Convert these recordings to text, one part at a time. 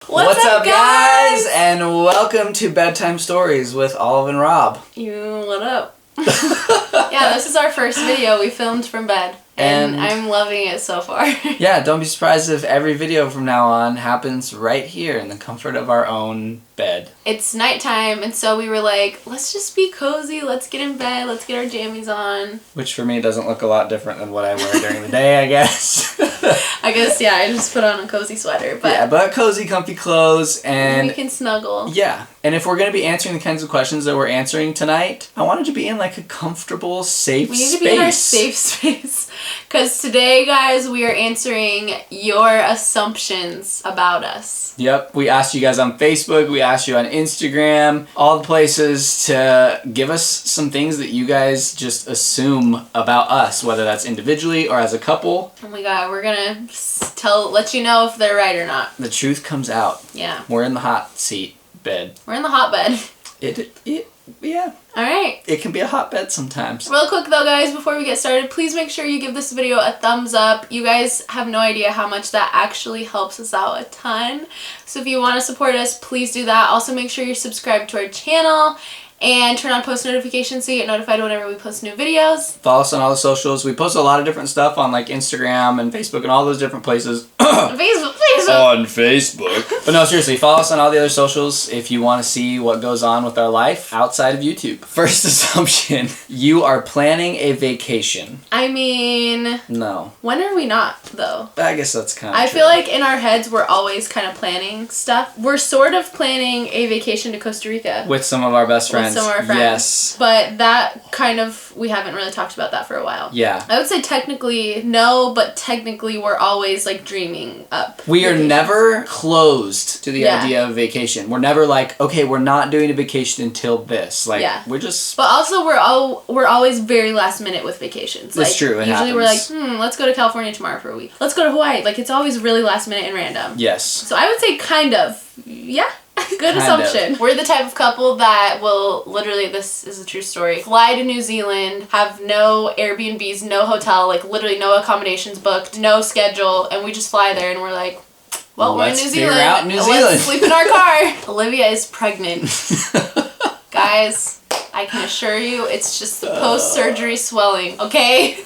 What's up, guys? And welcome to Bedtime Stories with Olive and Rob. What up? Yeah, this is our first video we filmed from bed. And I'm loving it so far. Yeah, don't be surprised if every video from now on happens right here in the comfort of our own bed. It's nighttime, and so we were like, let's just be cozy, let's get in bed, let's get our jammies on. Which for me doesn't look a lot different than what I wear during the day, I guess. I guess, yeah, I just put on a cozy sweater. But yeah, but cozy, comfy clothes, and we can snuggle. Yeah, and if we're going to be answering the kinds of questions that we're answering tonight, I wanted to be in like a comfortable, safe space. We need to be in our safe space. Because today, guys, we are answering your assumptions about us. Yep, we asked you guys on Facebook, we asked you on Instagram, all the places to give us some things that you guys just assume about us, whether that's individually or as a couple. Oh my god, we're gonna let you know if they're right or not. The truth comes out. Yeah. We're in the hot seat bed. We're in the hot bed. Yeah. Alright. It can be a hotbed sometimes. Real quick though, guys, before we get started, please make sure you give this video a thumbs up. You guys have no idea how much that actually helps us out a ton. So if you want to support us, please do that. Also, make sure you're subscribed to our channel and turn on post notifications so you get notified whenever we post new videos. Follow us on all the socials. We post a lot of different stuff on like Instagram and Facebook and all those different places. Facebook. On Facebook. But no, seriously, follow us on all the other socials if you want to see what goes on with our life outside of YouTube. First assumption, you are planning a vacation. I mean... No. When are we not, though? I guess that's kind of I feel like in our heads we're always kind of planning stuff. We're sort of planning a vacation to Costa Rica. With some of our best friends. With some of our friends. Yes. But that kind of, we haven't really talked about that for a while. Yeah. I would say technically no, but technically we're always like dreaming up. We are never closed to the idea of vacation. We're never like, okay, we're not doing a vacation until this. Like, we're just... But also we're always very last minute with vacations. That's like, true, it usually happens. we're like, let's go to California tomorrow for a week. Let's go to Hawaii. Like, it's always really last minute and random. Yes. So I would say kind of, yeah. Good Kind assumption. of. We're the type of couple that will literally, this is a true story, fly to New Zealand, have no Airbnbs, no hotel, like literally no accommodations booked, no schedule, and we just fly there and we're like, well, we're in New Zealand. Let's sleep in our car. Olivia is pregnant. Guys, I can assure you it's just the post-surgery swelling, okay?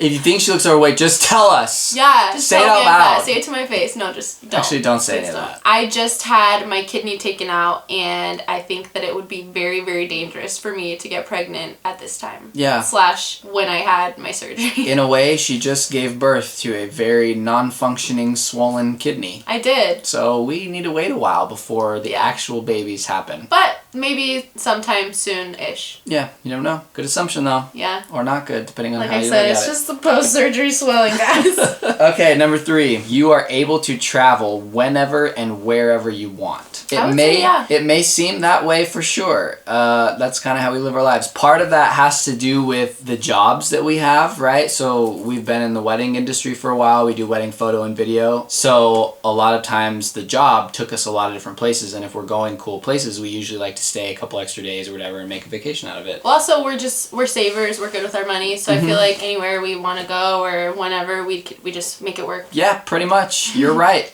If you think she looks overweight, just tell us. Yeah. Just say it out loud. Say it to my face. No, just don't. Actually, don't say any of that. I just had my kidney taken out, and I think that it would be very, very dangerous for me to get pregnant at this time. Yeah. / when I had my surgery. In a way, she just gave birth to a very non-functioning, swollen kidney. I did. So we need to wait a while before the actual babies happen. But maybe sometime soon-ish. Yeah, you don't know. Good assumption, though. Yeah. Or not good, depending on like how I you said, look it's at it. just the post-surgery swelling, guys. Okay, number 3. You are able to travel whenever and wherever you want. It may seem that way for sure. That's kind of how we live our lives. Part of that has to do with the jobs that we have, right? So we've been in the wedding industry for a while. We do wedding photo and video. So a lot of times the job took us a lot of different places, and if we're going cool places, we usually like to stay a couple extra days or whatever and make a vacation out of it. Well, also, we're savers. We're good with our money. So I feel like anywhere we want to go or whenever, we just make it work. Yeah, pretty much. You're right.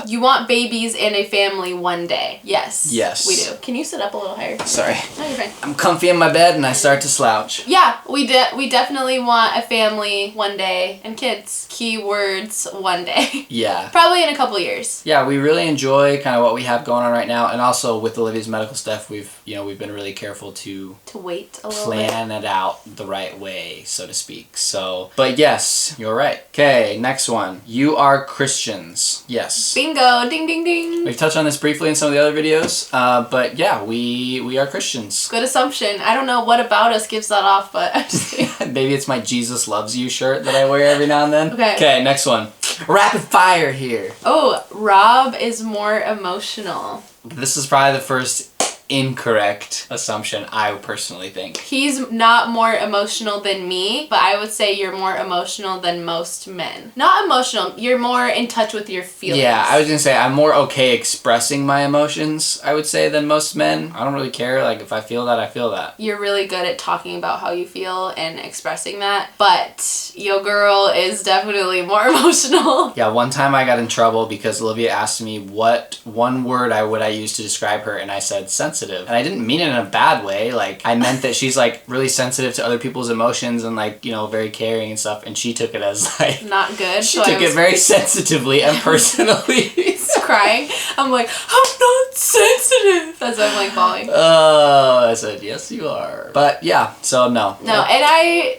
You want babies and a family one day. Yes. Yes. We do. Can you sit up a little higher? Sorry. No, you're fine. I'm comfy in my bed and I start to slouch. Yeah, we definitely want a family one day and kids. Keywords one day. Yeah. Probably in a couple years. Yeah, we really enjoy kind of what we have going on right now, and also with Olivia's medical stuff, we've been really careful to wait a little plan it out the right way, so to speak. So, but yes, you're right. Okay, next one. You are Christians. Yes. Bingo! Ding ding ding. We've touched on this briefly in some of the other videos, but yeah, we are Christians. Good assumption. I don't know what about us gives that off, but I'm just kidding. Maybe it's my Jesus loves you shirt that I wear every now and then. Okay. Okay, next one. Rapid fire here. Oh, Rob is more emotional. This is probably the first incorrect assumption, I personally think. He's not more emotional than me, but I would say you're more emotional than most men. Not emotional, you're more in touch with your feelings. Yeah, I was gonna say I'm more okay expressing my emotions, I would say, than most men. I don't really care. Like, if I feel that, I feel that. You're really good at talking about how you feel and expressing that, but your girl is definitely more emotional. Yeah, one time I got in trouble because Olivia asked me what one word would I use to describe her, and I said sensitive. And I didn't mean it in a bad way. Like, I meant that she's like really sensitive to other people's emotions and like, you know, very caring and stuff, and she took it as like not good. She took it very sensitively and personally. Crying. I'm like, I'm not sensitive. That's why I'm like bawling. Oh, I said, yes you are. But yeah, so no. No, and I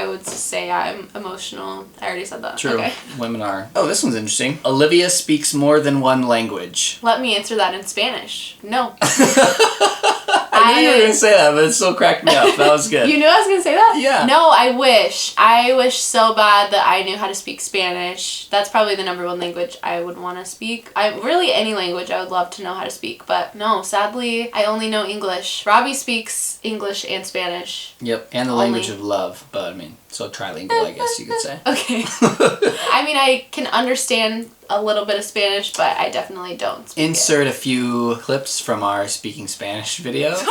would just say I'm emotional. I already said that. True. Okay. Women are. Oh, this one's interesting. Olivia speaks more than one language. Let me answer that in Spanish. No. I knew you were going to say that, but it still cracked me up. That was good. You knew I was going to say that? Yeah. No, I wish. I wish so bad that I knew how to speak Spanish. That's probably the number one language I would want to speak. Really, any language I would love to know how to speak. But no, sadly, I only know English. Robbie speaks English and Spanish. Yep, and the language of love. But, I mean, so trilingual, I guess you could say. Okay. I mean, I can understand a little bit of Spanish, but I definitely don't speak Insert a few clips from our speaking Spanish video. Stop,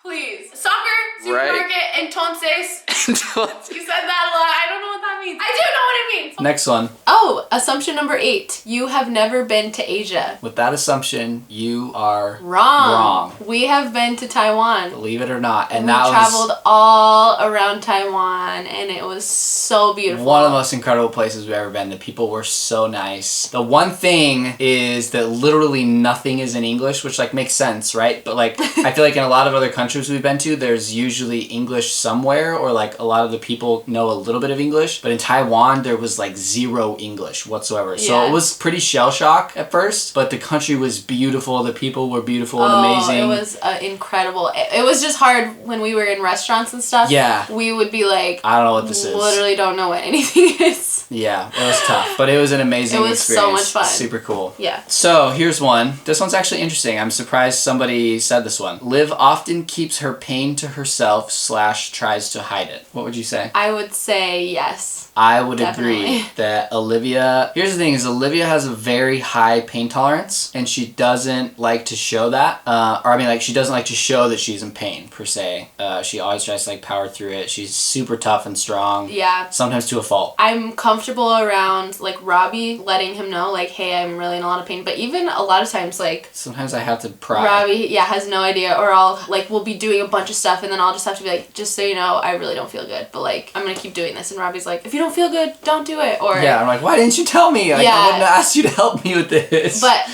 please. Soccer, supermarket, entonces. You said that a lot. I don't know what that means. I do know what it means. Next one. Oh, assumption number 8. You have never been to Asia. With that assumption, you are wrong. We have been to Taiwan. Believe it or not. And we traveled all around Taiwan, and it was so beautiful. One of the most incredible places we've ever been. The people were so nice. The one thing is that literally nothing is in English, which like makes sense, right? But like, I feel like in a lot of other countries we've been to, there's usually English somewhere, or like a lot of the people know a little bit of English. But in Taiwan, there was like zero English whatsoever. So it was pretty shell shock at first, but the country was beautiful. The people were beautiful and amazing. It was incredible. It was just hard when we were in restaurants and stuff. Yeah. We would be like, I don't know what this is. Literally don't know what anything is. Yeah, it was tough, but it was an amazing experience. It was so much fun. Super cool. Yeah. So here's one. This one's actually interesting. I'm surprised somebody said this one. Liv often keeps her pain to herself / tries to hide it. What would you say? I would say yes. I would agree that Olivia... Here's the thing is Olivia has a very high pain tolerance, and she doesn't like to show that. She doesn't like to show that she's in pain, per se. She always tries to like power through it. She's super tough and strong. Yeah. Sometimes to a fault. I'm comfortable around like Robbie, letting him know like, hey, I'm really in a lot of pain. But even a lot of times like... Sometimes I have to pry. Robbie, has no idea. Or we'll be doing a bunch of stuff, and then I'll just have to be like, just so you know, I really don't feel good. But like, I'm going to keep doing this. And Robbie's like, if you don't feel good, don't do it. Or yeah, I'm like, why didn't you tell me? Like, I wouldn't have asked you to help me with this. But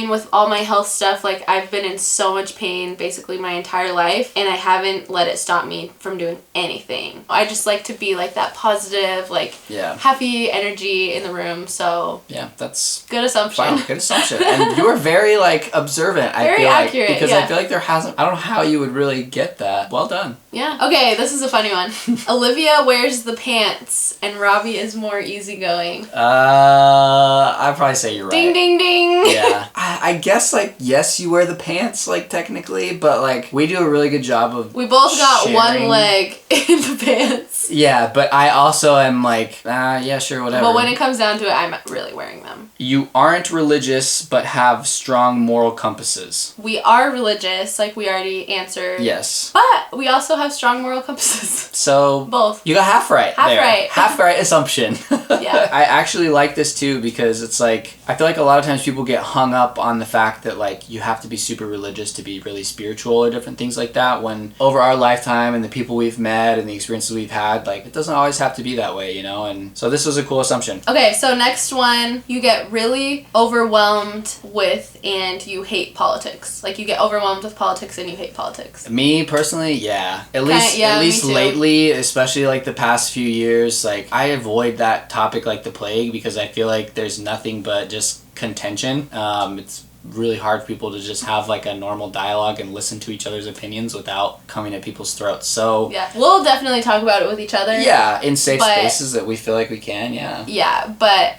with all my health stuff, like I've been in so much pain basically my entire life, and I haven't let it stop me from doing anything. I just like to be like that positive, like happy energy in the room. So yeah, that's good assumption. Wow, good assumption. And you were very like observant. Very accurate. Because I feel like I don't know how you would really get that. Well done. Yeah. Okay, this is a funny one. Olivia wears the pants, and Robbie is more easygoing. I'd probably say you're right. Ding, ding, ding. Yeah. I guess, like, yes, you wear the pants, like, technically, but, like, we do a really good job of We both got one leg in the pants. Yeah, but I also am like, yeah, sure, whatever. But when it comes down to it, I'm really wearing them. You aren't religious, but have strong moral compasses. We are religious, like we already answered. Yes. But we also have strong moral compasses. So both. You got half right. Half right assumption. Yeah. I actually like this too because it's like, I feel like a lot of times people get hung up on the fact that like you have to be super religious to be really spiritual or different things like that, when over our lifetime and the people we've met and the experiences we've had, like it doesn't always have to be that way, you know? And so this was a cool assumption. Okay, so next one, you get really overwhelmed with and you hate politics. Like you get overwhelmed with politics and you hate politics. Me personally, yeah. At least lately, especially like the past few years, like I avoid that topic like the plague because I feel like there's nothing but just contention. It's really hard for people to just have like a normal dialogue and listen to each other's opinions without coming at people's throats. So yeah, we'll definitely talk about it with each other. Yeah, in safe spaces that we feel like we can. Yeah. Yeah, but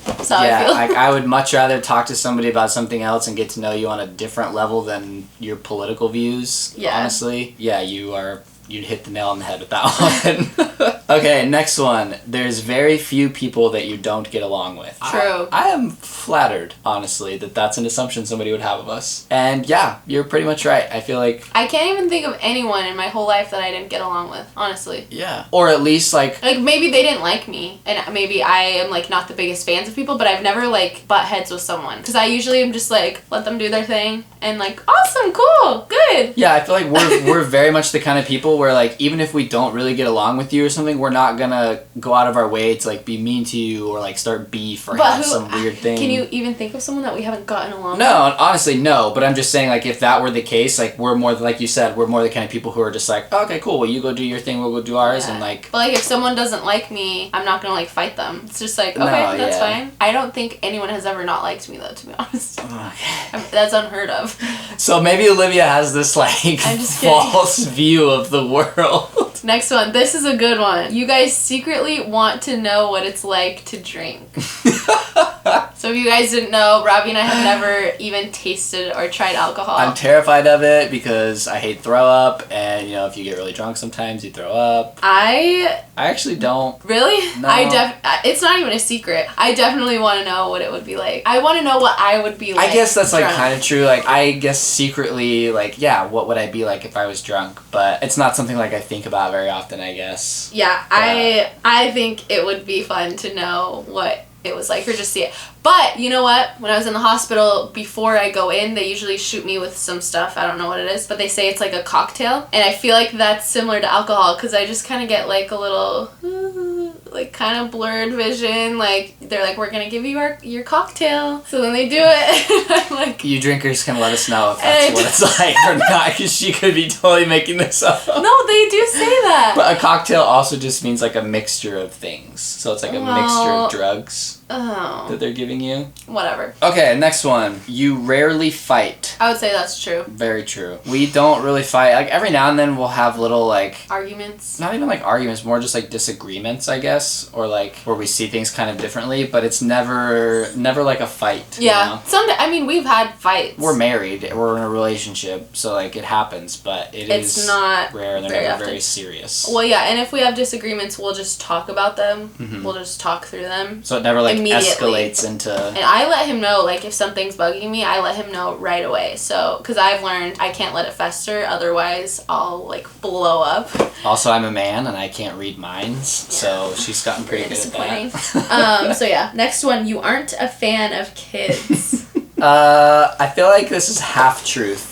That's how I feel. Like I would much rather talk to somebody about something else and get to know you on a different level than your political views. Yeah. Honestly. Yeah, you'd hit the nail on the head with that one. Okay, next one. There's very few people that you don't get along with. True. I am flattered, honestly, that that's an assumption somebody would have of us. And yeah, you're pretty much right. I feel like... I can't even think of anyone in my whole life that I didn't get along with, honestly. Yeah. Or at least, like... Like, maybe they didn't like me, and maybe I am, like, not the biggest fans of people, but I've never, like, butt heads with someone. Because I usually am just, like, let them do their thing, and, like, awesome, cool, good. Yeah, I feel like we're very much the kind of people where, like, even if we don't really get along with you or something, we're not gonna go out of our way to, like, be mean to you or, like, start beef or have some weird thing. Can you even think of someone that we haven't gotten along with? No, honestly, no. But I'm just saying, like, if that were the case, like, we're more, like you said, we're more the kind of people who are just like, oh, okay, cool, well, you go do your thing, we'll go do ours, and, like... But, like, if someone doesn't like me, I'm not gonna, like, fight them. It's just like, okay, that's fine. I don't think anyone has ever not liked me, though, to be honest. Okay. That's unheard of. So maybe Olivia has this, like, false view of the world. Next one. This is a good one. You guys secretly want to know what it's like to drink. So if you guys didn't know, Robbie and I have never even tasted or tried alcohol. I'm terrified of it because I hate throw up, and, you know, if you get really drunk sometimes you throw up. I actually don't. Really? No. It's not even a secret. I definitely want to know what it would be like. I want to know what I would be like. I guess that's drunk. Like kind of true. Like I guess secretly, like, yeah, what would I be like if I was drunk? But it's not something like I think about very often, I guess. Yeah, I think it would be fun to know what it was like, or just see it. But you know what? When I was in the hospital, before I go in, they usually shoot me with some stuff. I don't know what it is, but they say it's like a cocktail. And I feel like that's similar to alcohol because I just kind of get like a little, like kind of blurred vision. Like they're like, we're going to give you your cocktail. So then they do it. I'm like... You drinkers can let us know if that's what it's like or not, because she could be totally making this up. No, they do say that. But a cocktail also just means like a mixture of things. So it's like a mixture of drugs. Oh. That they're giving you. Whatever. Okay, next one. You rarely fight. I would say that's true. Very true. We don't really fight. Like every now and then we'll have little like... Arguments? Not even like arguments, more just like disagreements, I guess. Or like where we see things kind of differently, but it's never like a fight. Yeah. You know? I mean, we've had fights. We're married. We're in a relationship, so like it happens, but it's not rare. They're never very serious. Well, yeah, and if we have disagreements, we'll just talk about them. Mm-hmm. We'll just talk through them. So it never like escalates into... And I let him know, like, if something's bugging me, I let him know right away. So, because I've learned I can't let it fester, otherwise I'll, like, blow up. Also, I'm a man, and I can't read minds, so she's gotten pretty good at that. So, yeah. Next one. You aren't a fan of kids. I feel like this is half truth.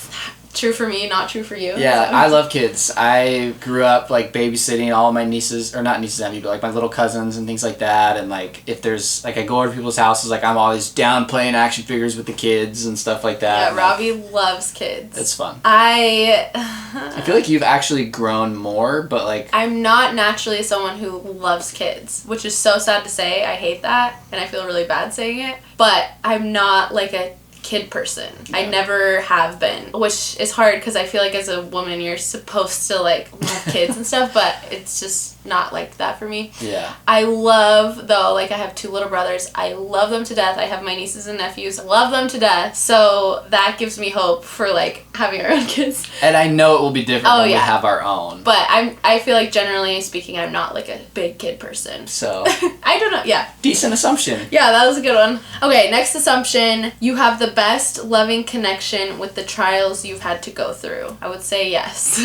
True for me, not true for you. Yeah, I love kids. I grew up, like, babysitting all my nieces, or not nieces and nephews, but, like, my little cousins and things like that. And, like, if there's, like, I go over to people's houses, like, I'm always down playing action figures with the kids and stuff like that. Yeah, Robbie loves kids. It's fun. I feel like you've actually grown more, but, like... I'm not naturally someone who loves kids, which is so sad to say. I hate that, and I feel really bad saying it. But I'm not, like, a kid person. Yeah. I never have been, which is hard because I feel like as a woman you're supposed to like love kids and stuff, but it's just not like that for me. Yeah. I love, though, like I have 2 little brothers. I love them to death. I have my nieces and nephews. I love them to death. So that gives me hope for like having our own kids. And I know it will be different when we have our own. But I feel like generally speaking I'm not like a big kid person. So I don't know. Yeah. Decent assumption. Yeah, that was a good one. Okay, next assumption. You have the best loving connection with the trials you've had to go through. I would say yes.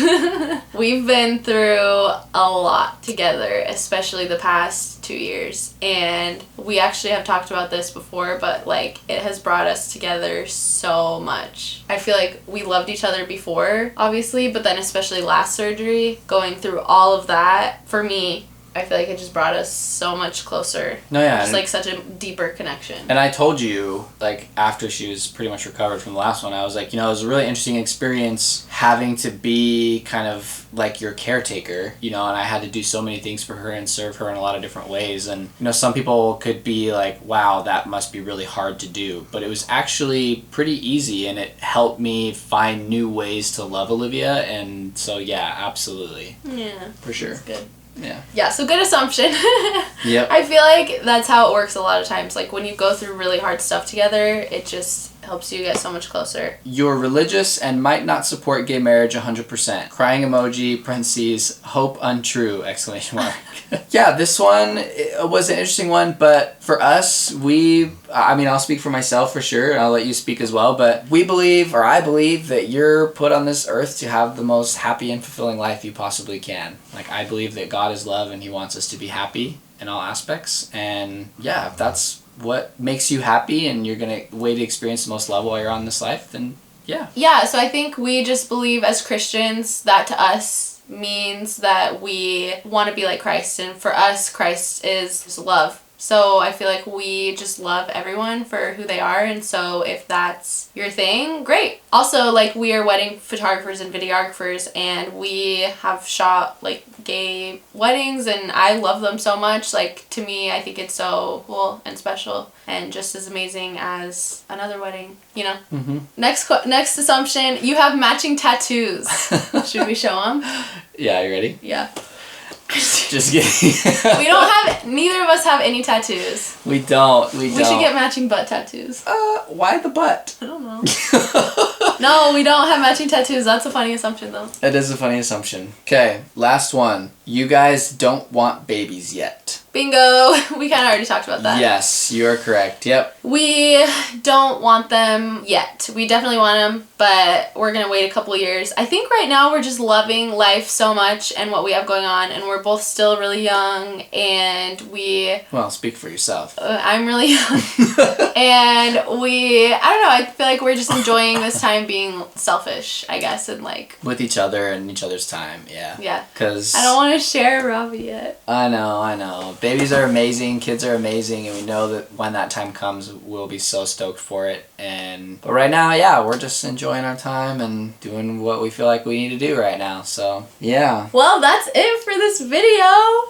We've been through a lot together, especially the past 2 years, and we actually have talked about this before, but like it has brought us together so much. I feel like we loved each other before, obviously, but then especially last surgery, going through all of that, for me, I feel like it just brought us so much closer. No, yeah. Just like such a deeper connection. And I told you, like, after she was pretty much recovered from the last one, I was like, you know, it was a really interesting experience having to be kind of like your caretaker, you know, and I had to do so many things for her and serve her in a lot of different ways. And, you know, some people could be like, wow, that must be really hard to do. But it was actually pretty easy, and it helped me find new ways to love Olivia. And so, yeah, absolutely. Yeah. For sure. That's good. Yeah. Yeah, so good assumption. Yep. I feel like that's how it works a lot of times. Like when you go through really hard stuff together, it just helps you get so much closer. You're religious and might not support gay marriage 100%. Crying emoji, parentheses, hope untrue, exclamation mark. Yeah, this one was an interesting one, but for us, I'll speak for myself for sure, and I'll let you speak as well, but I believe that you're put on this earth to have the most happy and fulfilling life you possibly can. Like, I believe that God is love and he wants us to be happy in all aspects, and yeah, if that's what makes you happy and you're gonna way to experience the most love while you're on this life, then yeah. Yeah, so I think we just believe as Christians that to us means that we want to be like Christ, and for us Christ is love. So I feel like we just love everyone for who they are, and so if that's your thing, great. Also, like, we are wedding photographers and videographers, and we have shot like gay weddings, and I love them so much. Like, to me, I think it's so cool and special and just as amazing as another wedding, you know? Mm-hmm. Next assumption, you have matching tattoos. Should we show them? Yeah, you ready? Yeah. Just kidding. Neither of us have any tattoos. We don't. We should get matching butt tattoos. Why the butt? I don't know. No, we don't have matching tattoos. That's a funny assumption, though. It is a funny assumption. Okay, last one. You guys don't want babies yet. Bingo. We kind of already talked about that. Yes, you are correct. Yep. We don't want them yet. We definitely want them, but we're going to wait a couple years. I think right now we're just loving life so much and what we have going on, and we're both still really young, and Well, speak for yourself. I'm really young. And I don't know, I feel like we're just enjoying this time being selfish, I guess, and like... with each other and each other's time, yeah. Yeah. Because... I don't want to share Robbie yet. I know. Babies are amazing, kids are amazing, and we know that when that time comes, we'll be so stoked for it. But right now, yeah, we're just enjoying our time and doing what we feel like we need to do right now, so, yeah. Well, that's it for this video.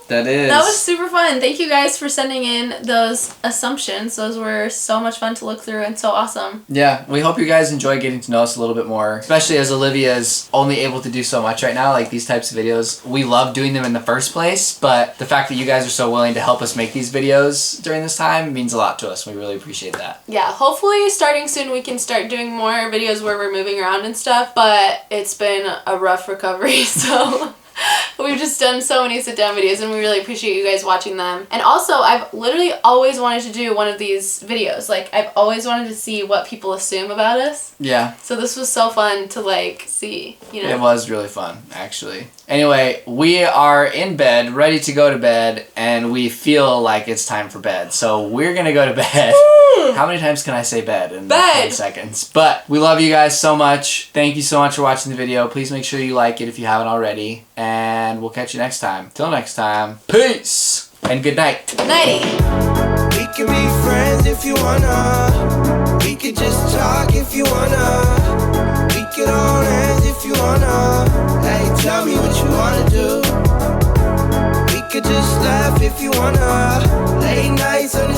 That is. That was super fun. Thank you guys for sending in those assumptions. Those were so much fun to look through and so awesome. Yeah, we hope you guys enjoy getting to know us a little bit more, especially as Olivia is only able to do so much right now, like these types of videos. We love doing them in the first place, but the fact that you guys are so willing to help us make these videos during this time means a lot to us. We really appreciate that. Yeah, hopefully starting soon we can start doing more videos where we're moving around and stuff, but it's been a rough recovery, so... We've just done so many sit-down videos, and we really appreciate you guys watching them. And also, I've literally always wanted to do one of these videos. Like, I've always wanted to see what people assume about us. Yeah. So this was so fun to, like, see, you know? It was really fun, actually. Anyway, we are in bed, ready to go to bed, and we feel like it's time for bed. So we're gonna go to bed. Woo! How many times can I say bed in bed. 20 seconds? But we love you guys so much. Thank you so much for watching the video. Please make sure you like it if you haven't already. And we'll catch you next time. Till next time, peace and good night. Nighty. We can be friends if you wanna. We could just talk if you wanna. We could hold hands if you wanna. Hey, tell me what you wanna do. We could just laugh if you wanna. Late nights on the